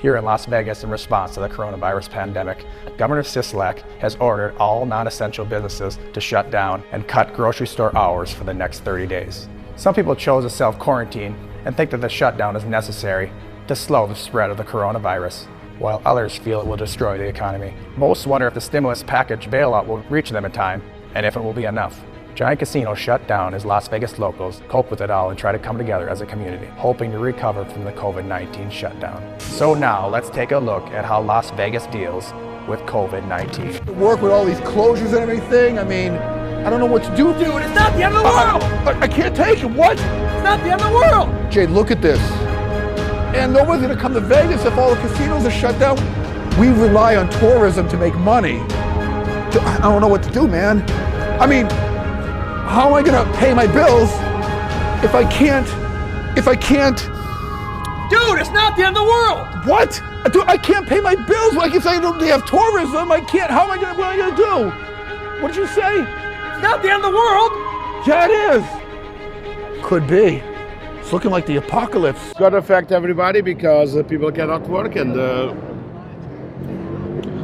Here in Las Vegas, in response to the coronavirus pandemic, Governor Sisolak has ordered all non-essential businesses to shut down and cut grocery store hours for the next 30 days. Some people chose to self-quarantine and think that the shutdown is necessary to slow the spread of the coronavirus, while others feel it will destroy the economy. Most wonder if the stimulus package bailout will reach them in time and if it will be enough. Giant Casino shut down as Las Vegas locals cope with it all and try to come together as a community, hoping to recover from the COVID-19 shutdown. So now let's take a look at how Las Vegas deals with COVID-19. Work with all these closures and everything, I mean, I don't know what to do. Dude, it's not the end of the world! I can't take it, what? It's not the end of the world! Jay, look at this. And nobody's gonna come to Vegas if all the casinos are shut down. We rely on tourism to make money. I don't know what to do, man. I mean, how am I gonna pay my bills if I can't? Dude, it's not the end of the world! What? I can't pay my bills. Like if they have tourism, I can't. What am I gonna do? What did you say? It's not the end of the world! Yeah, it is. Could be. It's looking like the apocalypse. It's going to affect everybody because people cannot work and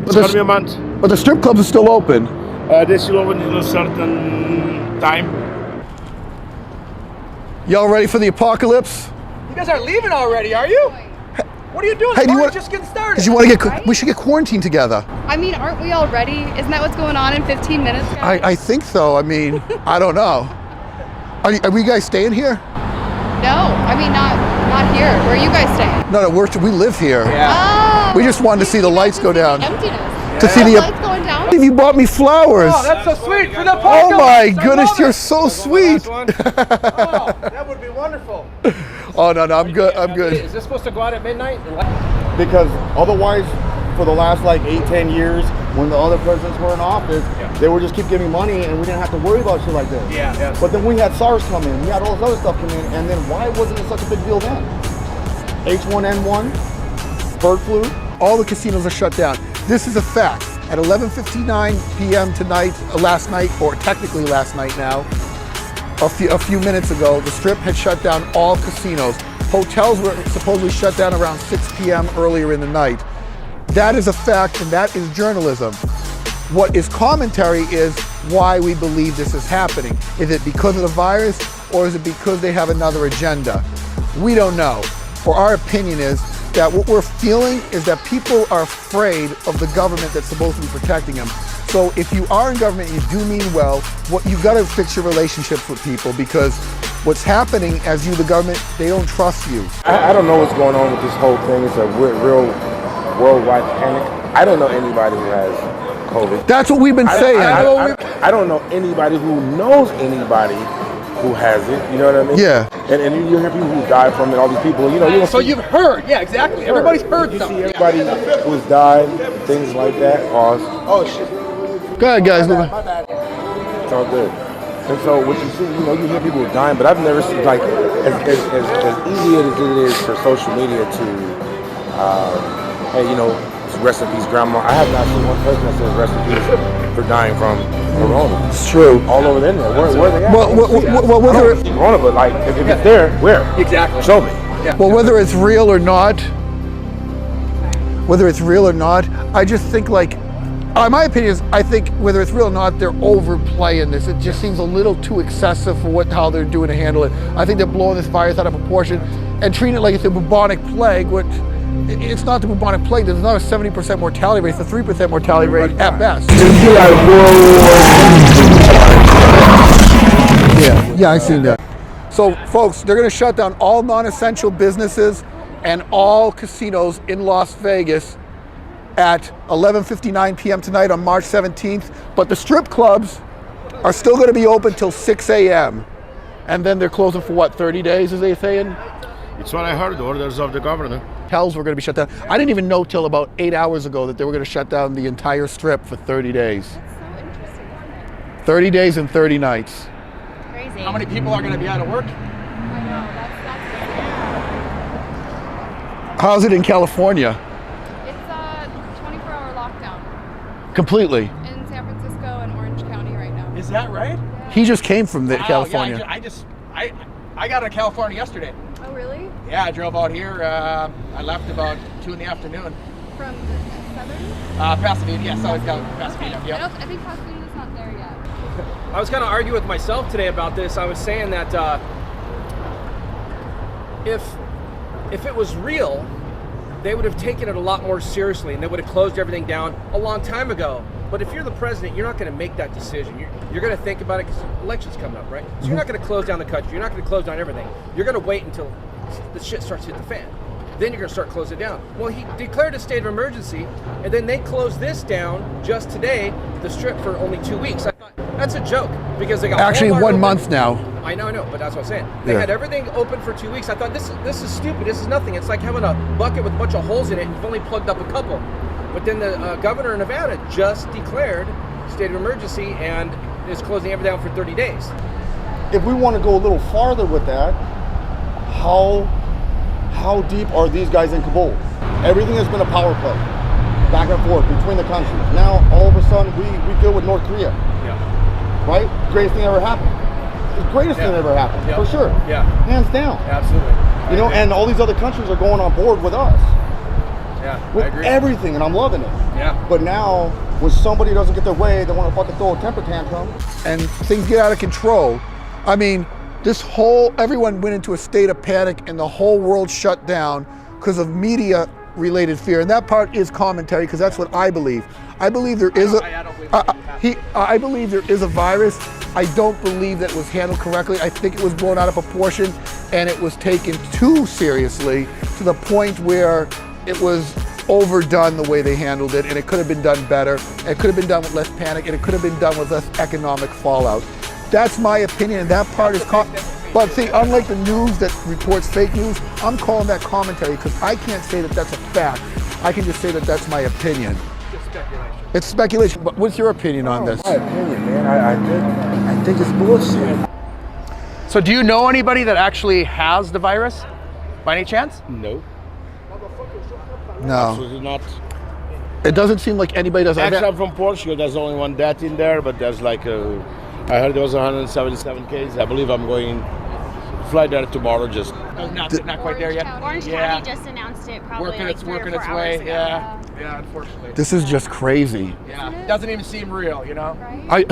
it's going to be a month. But the strip clubs are still open. They still open in a certain time. Y'all ready for the apocalypse? You guys aren't leaving already, are you? What are you doing? Hey, We're just getting started. Because you want to get, we should get quarantined together. I mean, aren't we all ready? Isn't that what's going on in 15 minutes, guys? I think so. I mean, I don't know. Are we guys staying here? No, I mean, not here. Where are you guys staying? No, we live here. Yeah. Oh! We just wanted to see the lights go down. The emptiness. To see the lights going down? You bought me flowers. Oh, that's so sweet for the Oh apocalypse. my I goodness, love you're it. so sweet. Oh, that would be wonderful. Oh no, I'm good. I'm good. Is this supposed to go out at midnight? Because otherwise, for the last like 8-10 years, when the other presidents were in office, they would just keep giving money and we didn't have to worry about shit like this. Yeah. But then we had SARS come in, we had all this other stuff come in, and then why wasn't it such a big deal then? H1N1, bird flu. All the casinos are shut down. This is a fact. At 11:59 p.m. tonight, last night, or technically last night now, a few minutes ago, the Strip had shut down all casinos. Hotels were supposedly shut down around 6 p.m. earlier in the night. That is a fact, and that is journalism. What is commentary is why we believe this is happening. Is it because of the virus, or is it because they have another agenda? We don't know. For our opinion is that what we're feeling is that people are afraid of the government that's supposed to be protecting them. So if you are in government and you do mean well, you've got to fix your relationships with people, because what's happening as you, the government, they don't trust you. I don't know what's going on with this whole thing. It's a real worldwide panic. I don't know anybody who has COVID. That's what we've been saying. I don't know anybody who knows anybody who has it. You know what I mean? Yeah. And you hear people who die from it, all these people, you know. So you've heard, yeah, exactly. Everybody's heard You something. see everybody who's died, things like that. Oh shit. Go ahead, guys. It's all good. And so what you see, you hear people dying, but I've never seen, like, as easy as it is for social media to, hey, rest in peace, grandma. I have not seen one person that says rest in peace for dying from corona. It's true. All over the internet. Where are they at? Well, whether it, corona, but like, if it's there, where? Exactly. Show me. Yeah. well, whether it's real or not, I just think, like, my opinion is, I think whether it's real or not, they're overplaying this. It just seems a little too excessive for how they're doing to handle it. I think they're blowing this virus out of proportion and treating it like it's a bubonic plague, which it's not the bubonic plague. There's not a 70% mortality rate. It's a 3% mortality rate at best. Yeah, I've seen that. So, folks, they're going to shut down all non-essential businesses and all casinos in Las Vegas at 11:59 p.m. tonight on March 17th. But the strip clubs are still going to be open till 6 a.m. And then they're closing for what, 30 days, as they saying? It's what I heard, the orders of the governor. Hotels were going to be shut down. I didn't even know till about 8 hours ago that they were going to shut down the entire strip for 30 days. That's so interesting. 30 days and 30 nights. Crazy. How many people are going to be out of work? I know, that's How's it in California? It's a 24-hour lockdown Completely. in San Francisco and Orange County right now. Is that right? He just came from Wow, California. Yeah, I got out of California yesterday. Oh, really? Yeah, I drove out here. I left about 2 in the afternoon. From the southern? Pasadena, yes, I was down in Pasadena. Okay. Yep. I think Pasadena's not there yet. I was kind of arguing with myself today about this. I was saying that if it was real, they would have taken it a lot more seriously and they would have closed everything down a long time ago. But if you're the president, you're not going to make that decision. You're going to think about it because election's coming up, right? So you're not going to close down the country. You're not going to close down everything. You're going to wait until the shit starts to hit the fan. Then you're going to start closing it down. Well, he declared a state of emergency, and then they closed this down just today, the Strip, for only 2 weeks. I thought, that's a joke because they got Actually, Walmart 1 open. month now. I know, but that's what I'm saying. They Yeah. had everything open for 2 weeks. I thought this is stupid. This is nothing. It's like having a bucket with a bunch of holes in it, and you've only plugged up a couple. But then the governor of Nevada just declared state of emergency and is closing everything down for 30 days. If we want to go a little farther with that, how deep are these guys in Kabul? Everything has been a power play, back and forth between the countries. Now all of a sudden we good with North Korea, Yeah. right? Greatest thing ever happened. The greatest thing that ever happened, Yeah. for sure. Yeah. Hands down. Absolutely. You know, and all these other countries are going on board with us. Yeah, With I agree. everything, and I'm loving it. Yeah. But now, when somebody doesn't get their way, they want to fucking throw a temper tantrum. And things get out of control. I mean, everyone went into a state of panic and the whole world shut down because of media related fear. And that part is commentary because that's what I believe. I believe there is I believe there is a virus. I don't believe that it was handled correctly. I think it was blown out of proportion and it was taken too seriously to the point where it was overdone the way they handled it, and it could have been done better. It could have been done with less panic, and it could have been done with less economic fallout. That's my opinion, and that part is. But see, unlike the news that reports fake news, I'm calling that commentary because I can't say that that's a fact. I can just say that that's my opinion. It's speculation. It's speculation. But what's your opinion on this? My opinion, man. I think it's bullshit. So do you know anybody that actually has the virus by any chance? No, No, absolutely not. it doesn't seem like anybody does. Actually, I'm from Portugal. There's only one death in there, but there's like I heard there was 177 cases. I believe I'm going to fly there tomorrow. Just Oh, not quite there yet. Orange Yeah. County just announced it probably Working like its 3 or working 4 its hours way. ago. Yeah, unfortunately. This is just crazy. Yeah, doesn't even seem real, you know.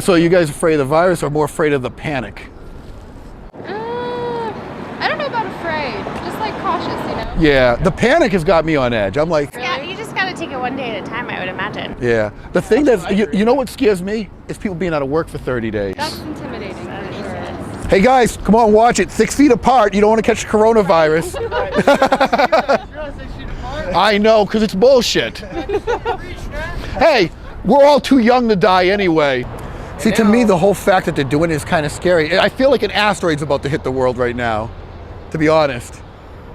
So you guys afraid of the virus or more afraid of the panic? I don't know about afraid. Just like cautious, you know. Yeah, the panic has got me on edge. I'm like, Yeah, you just gotta take it one day at a time, I would imagine. yeah. The thing that's, you know what scares me? Is people being out of work for 30 days. That's intimidating for sure. Hey guys, come on, watch it. 6 feet apart. You don't want to catch coronavirus. I know, because it's bullshit. Hey, we're all too young to die anyway. See, to me, the whole fact that they're doing it is kind of scary. I feel like an asteroid's about to hit the world right now, to be honest.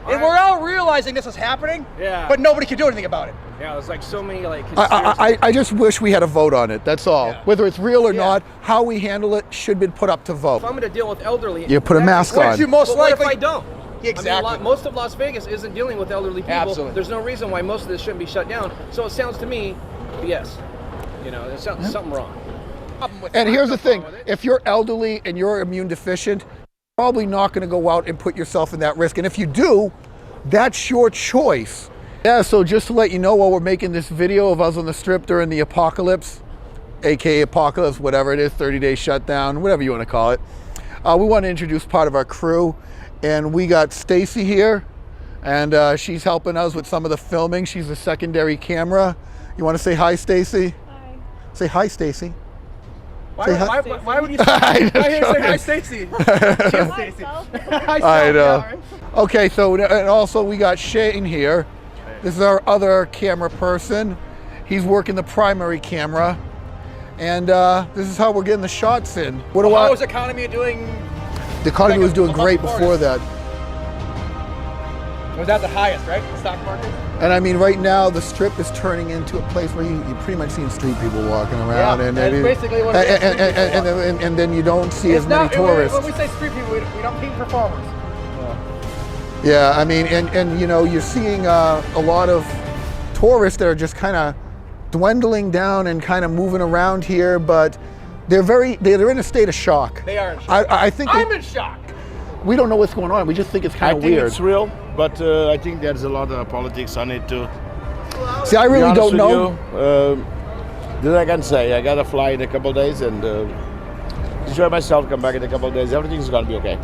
And we're all realizing this is happening, Yeah. but nobody can do anything about it. Yeah, there's like so many like conspiracy. I just wish we had a vote on it, that's all. Yeah. Whether it's real or Yeah. not, how we handle it should be put up to vote. If I'm going to deal with elderly, You put a mask What on. if you most But what if likely? I don't? Exactly. I mean, most of Las Vegas isn't dealing with elderly people. Absolutely. There's no reason why most of this shouldn't be shut down. So it sounds to me, BS. You know, there's something wrong. And here's the thing, if you're elderly and you're immune deficient, you're probably not gonna go out and put yourself in that risk. And if you do, that's your choice. Yeah, so just to let you know, while we're making this video of us on the Strip during the apocalypse, AKA apocalypse, whatever it is, 30-day shutdown, whatever you wanna call it, we wanna introduce part of our crew. And we got Stacy here, and she's helping us with some of the filming. She's the secondary camera. You wanna say hi, Stacy? Hi. Say hi, Stacy. Why would you say I why did you say hi, Stacy? She's Stacy. I know. Okay, so and also we got Shane here. This is our other camera person. He's working the primary camera, and this is how we're getting the shots in. What do How I? is the economy doing? The economy was doing a month great before before that, Was that the highest, right? The stock market. and I mean right now the Strip is turning into a place where you pretty much seeing street people walking around, Yeah, and that's basically what it is, street people and then you don't see as many It's tourists. When we say street people, we don't mean performers. Yeah, I mean, and you know, you're seeing a lot of tourists that are just kind of dwindling down and kind of moving around here, but they're in a state of shock. They are in shock. I think I'm in shock. we don't know what's going on. We just think it's I kind of think weird. it's real, but I think there's a lot of politics on it too. See, I really don't know. This I can say. I gotta fly in a couple of days and enjoy myself. Come back in a couple of days. Everything's gonna be okay.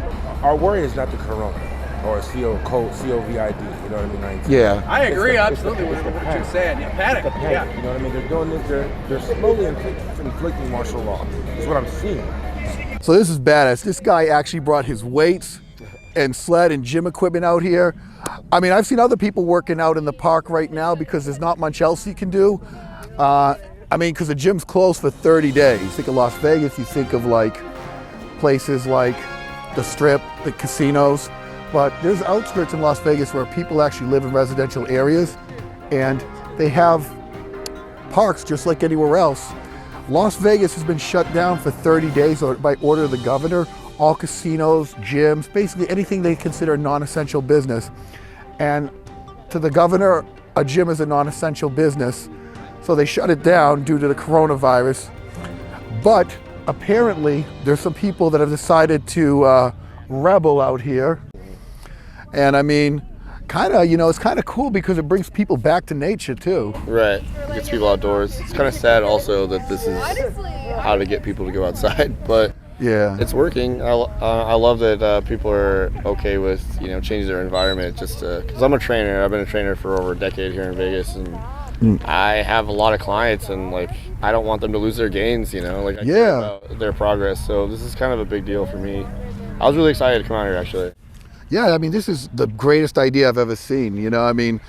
Our worry is not the corona or COVID. You know what I mean? 19. Yeah. I agree It's absolutely with the what panic. you're saying. Yeah, panic. The panic, Yeah. you know what I mean? They're doing this. They're slowly inflicting martial law. That's what I'm seeing. So this is badass. This guy actually brought his weights and sled and gym equipment out here. I mean, I've seen other people working out in the park right now because there's not much else you can do. I mean, because the gym's closed for 30 days. You think of Las Vegas, you think of like places like the Strip, the casinos, but there's outskirts in Las Vegas where people actually live in residential areas and they have parks just like anywhere else. Las Vegas has been shut down for 30 days by order of the governor. All casinos, gyms, basically anything they consider non-essential business. And to the governor, a gym is a non-essential business. So they shut it down due to the coronavirus. But apparently there's some people that have decided to rebel out here. And I mean, kind of, you know, it's kind of cool because it brings people back to nature too. Right, it gets people outdoors. It's kind of sad also that this is how to get people to go outside, but yeah, it's working. I love that people are okay with, you know, changing their environment just because I'm a trainer. I've been a trainer for over a decade here in Vegas, and I have a lot of clients, and like I don't want them to lose their gains, you know, like I care about their progress. So this is kind of a big deal for me. I was really excited to come out here actually. Yeah, I mean, this is the greatest idea I've ever seen. You know, I mean,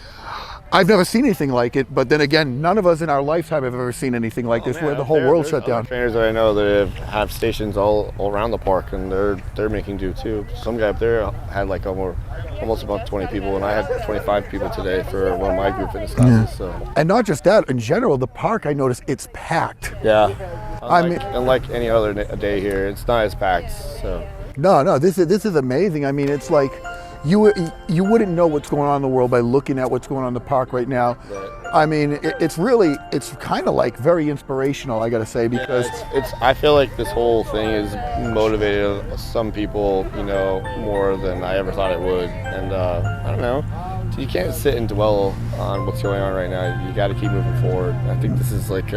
I've never seen anything like it, but then again, none of us in our lifetime have ever seen anything like this where the whole world shut down. Trainers that I know that have stations all around the park, and they're making do too. Some guy up there had like almost about 20 people, and I had 25 people today for one of my group fitness classes. So. And not just that, in general, the park, I noticed it's packed. Yeah, unlike any other day here, it's not as packed. So. No, this is amazing. I mean, it's like you wouldn't know what's going on in the world by looking at what's going on in the park right now. Right. I mean, it's kind of like very inspirational, I gotta say, because I feel like this whole thing has motivated some people, you know, more than I ever thought it would. And I don't know, you can't sit and dwell on what's going on right now. You got to keep moving forward. I think this is like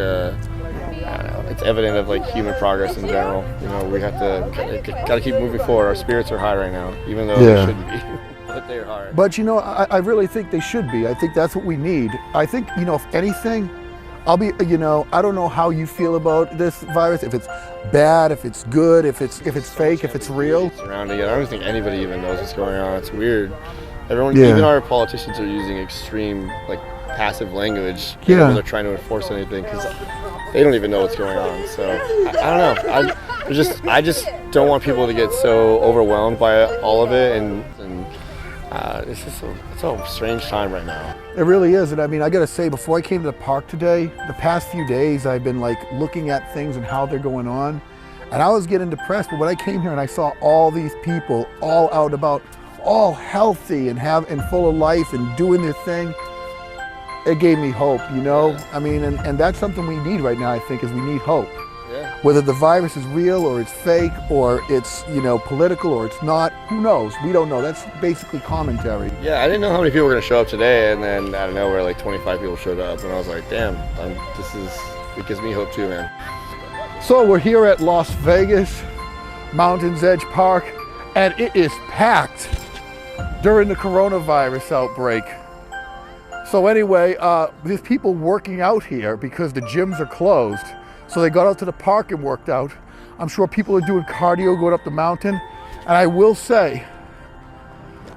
I don't know, it's evident of like human progress in general. You know, we have to gotta keep moving forward. Our spirits are high right now, even though they shouldn't be. But they're high. But you know, I really think they should be. I think that's what we need. I think, you know, if anything, I don't know how you feel about this virus, if it's bad, if it's good, if it's fake, if it's real. Surrounding it, I don't think anybody even knows what's going on. It's weird. Even our politicians are using extreme, like, passive language when they're trying to enforce anything, because they don't even know what's going on. So I don't know. I just don't want people to get so overwhelmed by all of it, and it's just it's a strange time right now. It really is. And I mean, I gotta say, before I came to the park today, the past few days I've been like looking at things and how they're going on, and I was getting depressed. But when I came here and I saw all these people all out about, all healthy and full of life and doing their thing, it gave me hope, you know? I mean, and that's something we need right now, I think, is we need hope. Yeah. Whether the virus is real or it's fake or it's, you know, political or it's not, who knows? We don't know. That's basically commentary. Yeah, I didn't know how many people were going to show up today, and then out of nowhere, like 25 people showed up, and I was like, damn, it gives me hope too, man. So we're here at Las Vegas, Mountains Edge Park, and it is packed during the coronavirus outbreak. So anyway, there's people working out here because the gyms are closed. So they got out to the park and worked out. I'm sure people are doing cardio going up the mountain. And I will say,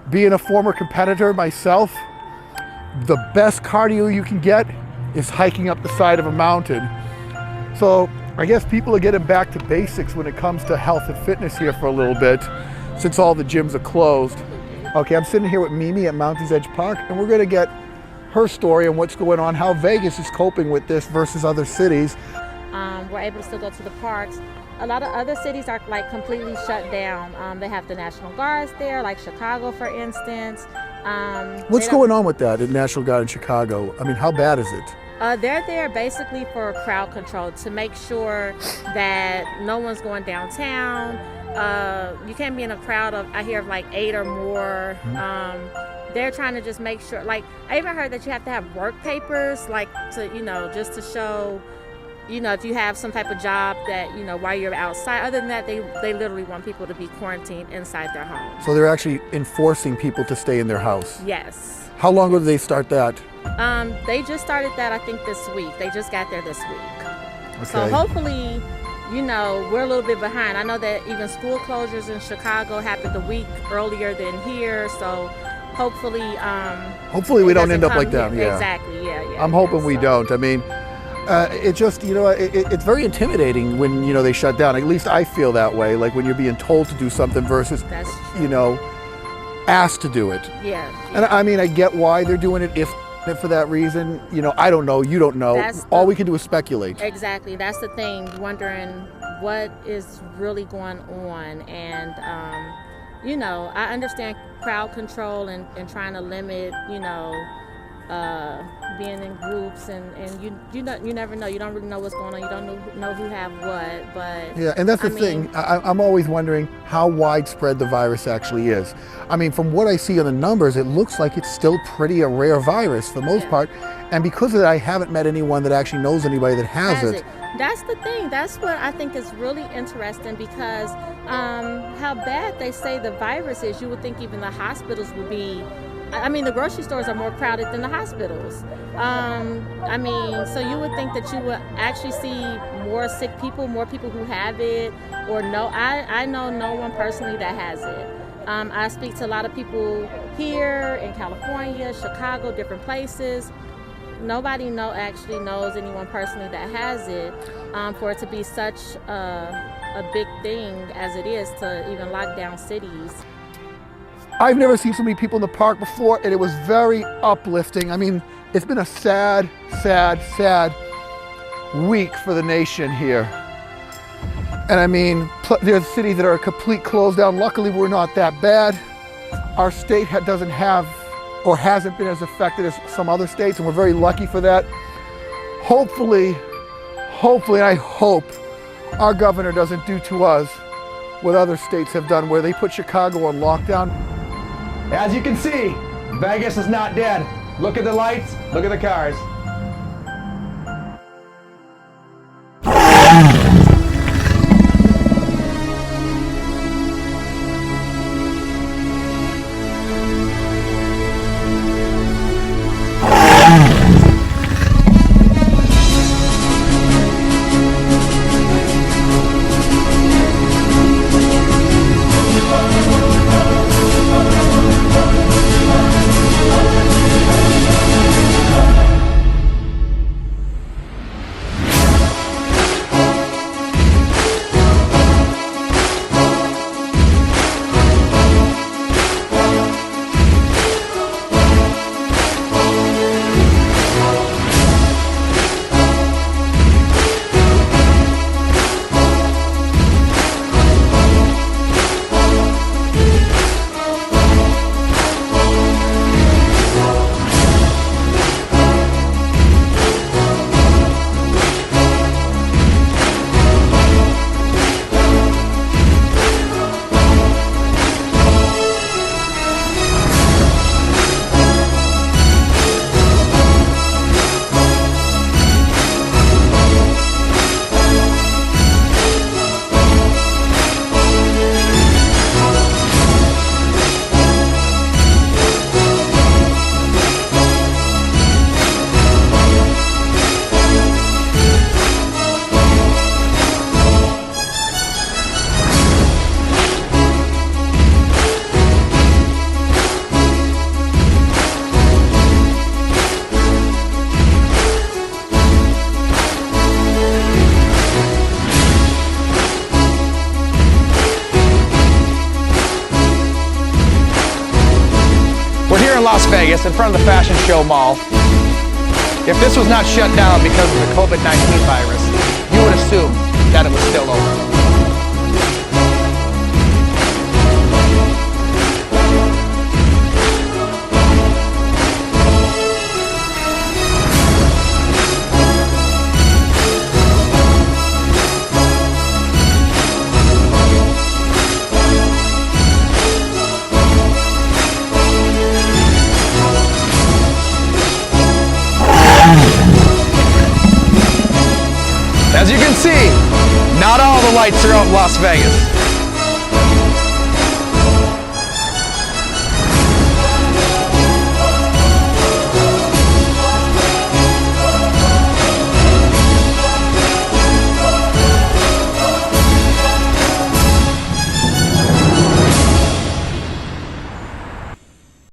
being a former competitor myself, the best cardio you can get is hiking up the side of a mountain. So I guess people are getting back to basics when it comes to health and fitness here for a little bit, since all the gyms are closed. Okay, I'm sitting here with Mimi at Mountains Edge Park, and we're gonna get her story on what's going on, how Vegas is coping with this versus other cities. We're able to still go to the parks. A lot of other cities are like completely shut down. They have the National Guards there, like Chicago, for instance. What's going on with that in National Guard in Chicago? I mean, how bad is it? They're there basically for crowd control, to make sure that no one's going downtown. you can't be in a crowd of, I hear of like 8 or more. They're trying to just make sure, like, I even heard that you have to have work papers, like, to, you know, just to show, you know, if you have some type of job that, you know, while you're outside. Other than that, they literally want people to be quarantined inside their home. So they're actually enforcing people to stay in their house. Yes. How long ago did they start that? They just started that, I think, this week. They just got there this week. Okay. So hopefully, you know, we're a little bit behind. I know that even school closures in Chicago happened a week earlier than here. So hopefully we don't end up like that. Yeah. Exactly. Yeah. I'm hoping we don't. I mean, it just, you know, it's very intimidating when, you know, they shut down. At least I feel that way. Like when you're being told to do something versus, you know, asked to do it. Yeah. And I mean, I get why they're doing it. If for that reason, you know, I don't know. You don't know. All we can do is speculate. Exactly. That's the thing. Wondering what is really going on. And, you know, I understand crowd control and trying to limit, you know, being in groups and you never know. You don't really know what's going on. You don't know who have what. But yeah, and that's the thing. I'm always wondering how widespread the virus actually is. I mean, from what I see on the numbers, it looks like it's still pretty a rare virus for the most part. And because of that, I haven't met anyone that actually knows anybody that has it. That's the thing. That's what I think is really interesting, because how bad they say the virus is. You would think even the hospitals would be. I mean, the grocery stores are more crowded than the hospitals. I mean, so you would think that you would actually see more sick people, more people who have it, or no. I know no one personally that has it. I speak to a lot of people here in California, Chicago, different places. Nobody actually knows anyone personally that has it. For it to be such a big thing as it is to even lock down cities. I've never seen so many people in the park before, and it was very uplifting. I mean, it's been a sad, sad, sad week for the nation here. And I mean, there's cities that are complete closed down. Luckily, we're not that bad. Our state doesn't have or hasn't been as affected as some other states, and we're very lucky for that. Hopefully, I hope our governor doesn't do to us what other states have done, where they put Chicago on lockdown. As you can see, Vegas is not dead. Look at the lights, look at the cars. Las Vegas in front of the Fashion Show Mall. If this was not shut down because of the COVID-19 virus, you would assume that it was still open. see, not all the lights are out in Las Vegas.